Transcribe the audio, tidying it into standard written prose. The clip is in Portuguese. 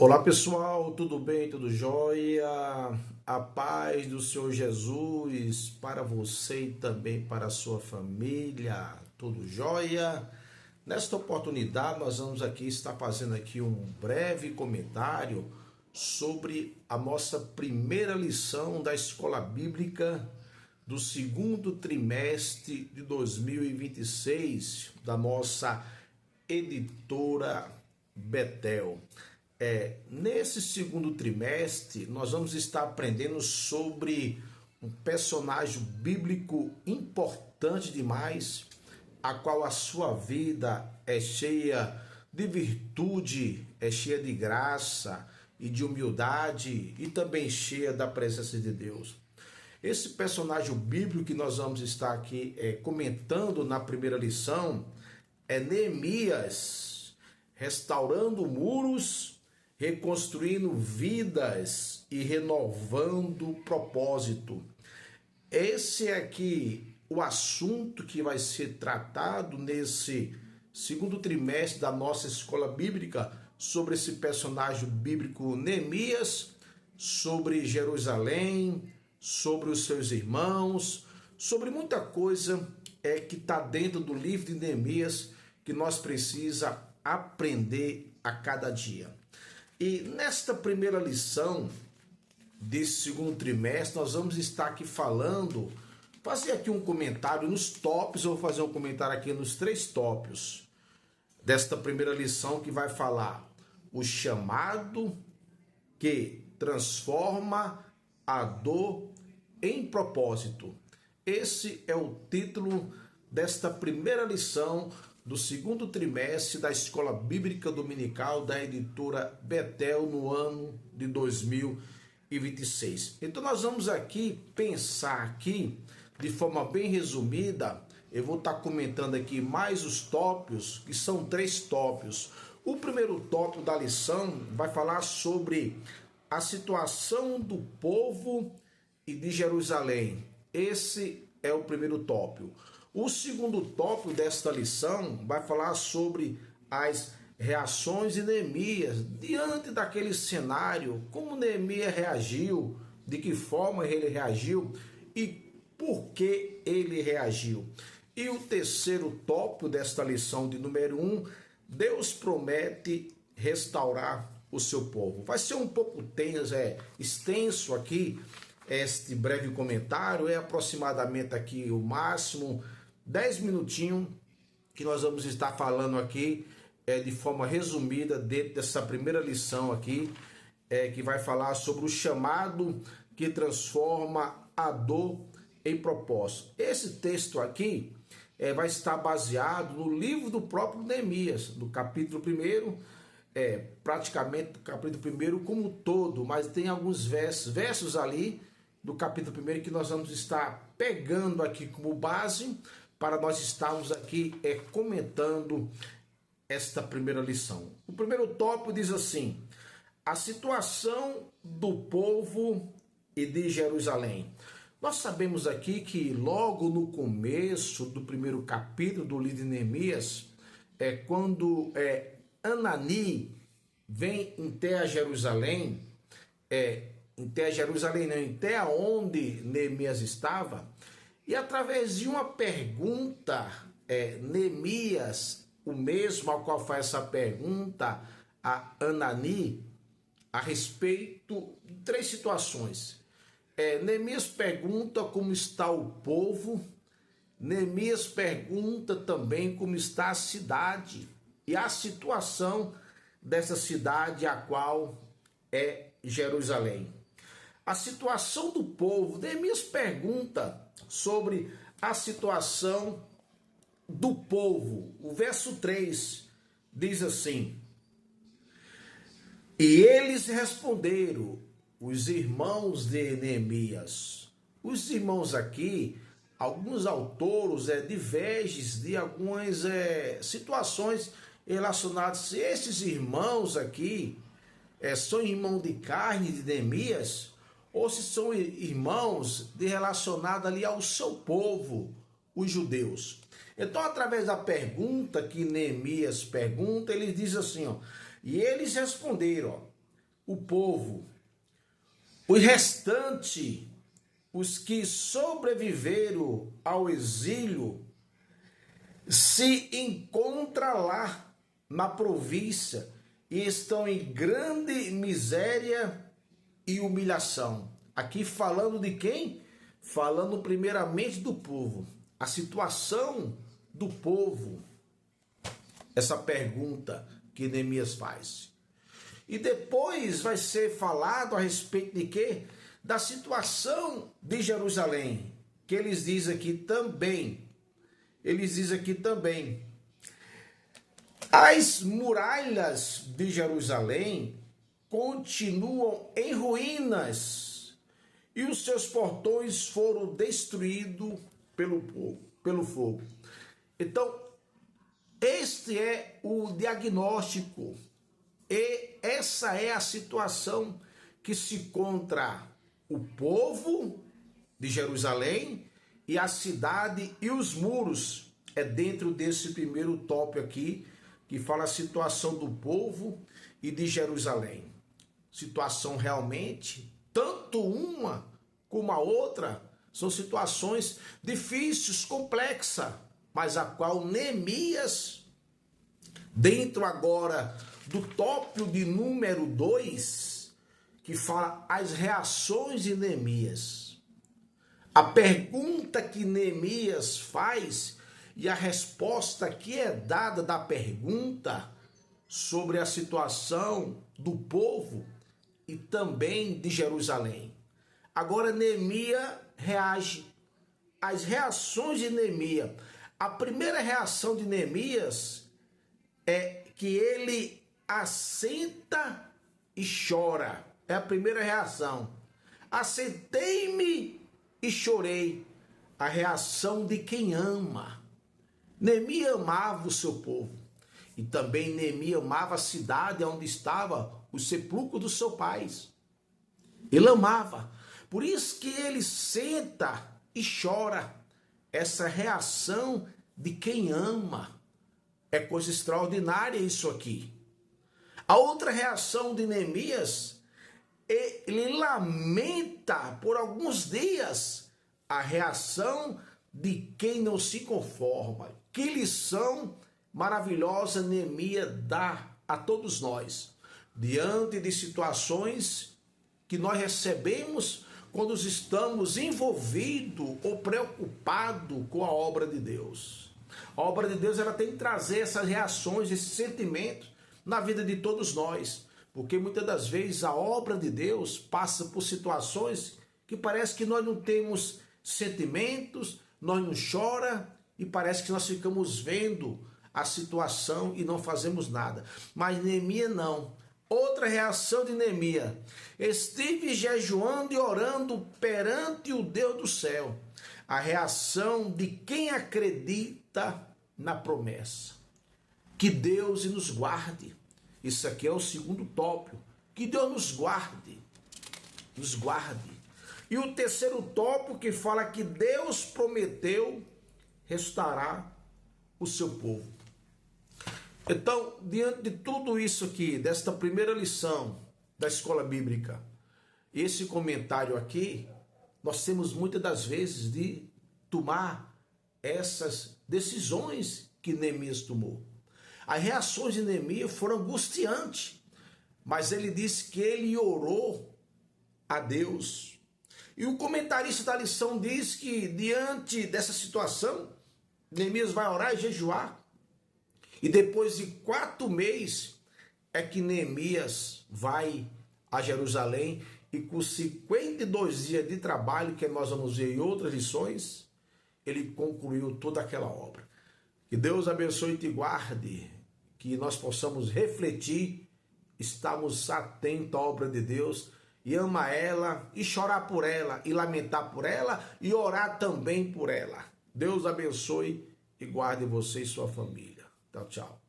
Olá pessoal, tudo bem? Tudo jóia? A paz do Senhor Jesus para você e também para a sua família, tudo jóia? Nesta oportunidade nós vamos aqui estar fazendo aqui um breve comentário sobre a nossa primeira lição da Escola Bíblica do segundo trimestre de 2026 da nossa editora Betel. Nesse segundo trimestre, nós vamos estar aprendendo sobre um personagem bíblico importante demais, a qual a sua vida é cheia de virtude, é cheia de graça e de humildade e também cheia da presença de Deus. Esse personagem bíblico que nós vamos estar aqui comentando na primeira lição é Neemias, restaurando muros, reconstruindo vidas e renovando propósito. Esse é aqui o assunto que vai ser tratado nesse segundo trimestre da nossa escola bíblica, sobre esse personagem bíblico Neemias, sobre Jerusalém, sobre os seus irmãos, sobre muita coisa que está dentro do livro de Neemias que nós precisamos aprender a cada dia. E nesta primeira lição desse segundo trimestre, nós vamos estar aqui falando, fazer aqui um comentário nos tópicos, eu vou fazer um comentário aqui nos 3 tópicos desta primeira lição, que vai falar o chamado que transforma a dor em propósito. Esse é o título desta primeira lição do segundo trimestre da Escola Bíblica Dominical da editora Betel no ano de 2026. Então nós vamos aqui pensar aqui de forma bem resumida. Eu vou estar comentando aqui mais os tópicos, que são 3 tópicos. O primeiro tópico da lição vai falar sobre a situação do povo e de Jerusalém. Esse é o primeiro tópico. O segundo tópico desta lição vai falar sobre as reações de Neemias diante daquele cenário, como Neemias reagiu, de que forma ele reagiu e por que ele reagiu. E o terceiro tópico desta lição de número 1, Deus promete restaurar o seu povo. Vai ser um pouco extenso aqui este breve comentário, é aproximadamente aqui o máximo 10 minutinhos que nós vamos estar falando aqui de forma resumida dentro dessa primeira lição aqui, que vai falar sobre o chamado que transforma a dor em propósito. Esse texto aqui vai estar baseado no livro do próprio Neemias, do capítulo 1, praticamente do capítulo 1 como todo, mas tem alguns versos ali do capítulo 1 que nós vamos estar pegando aqui como base para nós estarmos aqui comentando esta primeira lição. O primeiro tópico diz assim: a situação do povo e de Jerusalém. Nós sabemos aqui que logo no começo do primeiro capítulo do livro de Neemias, quando Anani vem até Jerusalém, até onde Neemias estava, e através de uma pergunta, Neemias, o mesmo ao qual faz essa pergunta a Anani, a respeito de 3 situações. Neemias pergunta como está o povo, Neemias pergunta também como está a cidade e a situação dessa cidade, a qual é Jerusalém. A situação do povo, Neemias pergunta sobre a situação do povo. O verso 3 diz assim: e eles responderam, os irmãos de Neemias. Os irmãos aqui, alguns autores divergem de algumas situações relacionadas. Esses irmãos aqui são irmãos de carne de Neemias, ou se são irmãos relacionados ali ao seu povo, os judeus. Então, através da pergunta que Neemias pergunta, ele diz assim, e eles responderam, o povo. O restante, os que sobreviveram ao exílio, se encontram lá na província e estão em grande miséria e humilhação. Aqui falando de quem? Falando primeiramente do povo. A situação do povo. Essa pergunta que Neemias faz. E depois vai ser falado a respeito de quê? Da situação de Jerusalém. Que eles dizem aqui também. As muralhas de Jerusalém continuam em ruínas e os seus portões foram destruídos pelo fogo. Então, este é o diagnóstico e essa é a situação que se encontra o povo de Jerusalém e a cidade e os muros. É dentro desse primeiro tópico aqui que fala a situação do povo e de Jerusalém. Situação realmente, tanto uma como a outra, são situações difíceis, complexas, mas a qual Neemias, dentro agora do tópico de número 2, que fala as reações de Neemias. A pergunta que Neemias faz e a resposta que é dada da pergunta sobre a situação do povo e também de Jerusalém. Agora Neemias reage. As reações de Neemias. A primeira reação de Neemias é que ele assenta e chora. É a primeira reação. Assentei-me e chorei. A reação de quem ama. Neemias amava o seu povo. E também Neemias amava a cidade onde estava o sepulcro dos seus pais. Ele amava. Por isso que ele senta e chora. Essa reação de quem ama. É coisa extraordinária isso aqui. A outra reação de Neemias, ele lamenta por alguns dias a reação de quem não se conforma. Que lição maravilhosa Neemias dá a todos nós, diante de situações que nós recebemos quando estamos envolvidos ou preocupados com a obra de Deus. A obra de Deus, ela tem que trazer essas reações, esses sentimentos na vida de todos nós, porque muitas das vezes a obra de Deus passa por situações que parece que nós não temos sentimentos, nós não chora e parece que nós ficamos vendo a situação e não fazemos nada. Mas Neemias não. Outra reação de Neemias: estive jejuando e orando perante o Deus do céu. A reação de quem acredita na promessa. Que Deus nos guarde. Isso aqui é o segundo tópico. Que Deus nos guarde. Nos guarde. E o terceiro tópico que fala que Deus prometeu restaurar o seu povo. Então, diante de tudo isso aqui, desta primeira lição da escola bíblica, esse comentário aqui, nós temos muitas das vezes de tomar essas decisões que Neemias tomou. As reações de Neemias foram angustiantes, mas ele disse que ele orou a Deus. E o comentarista da lição diz que diante dessa situação, Neemias vai orar e jejuar. E depois de 4 meses é que Neemias vai a Jerusalém e com 52 dias de trabalho, que nós vamos ver em outras lições, ele concluiu toda aquela obra. Que Deus abençoe e te guarde, que nós possamos refletir, estarmos atentos à obra de Deus e amar ela, e chorar por ela, e lamentar por ela, e orar também por ela. Deus abençoe e guarde você e sua família. Tchau, tchau.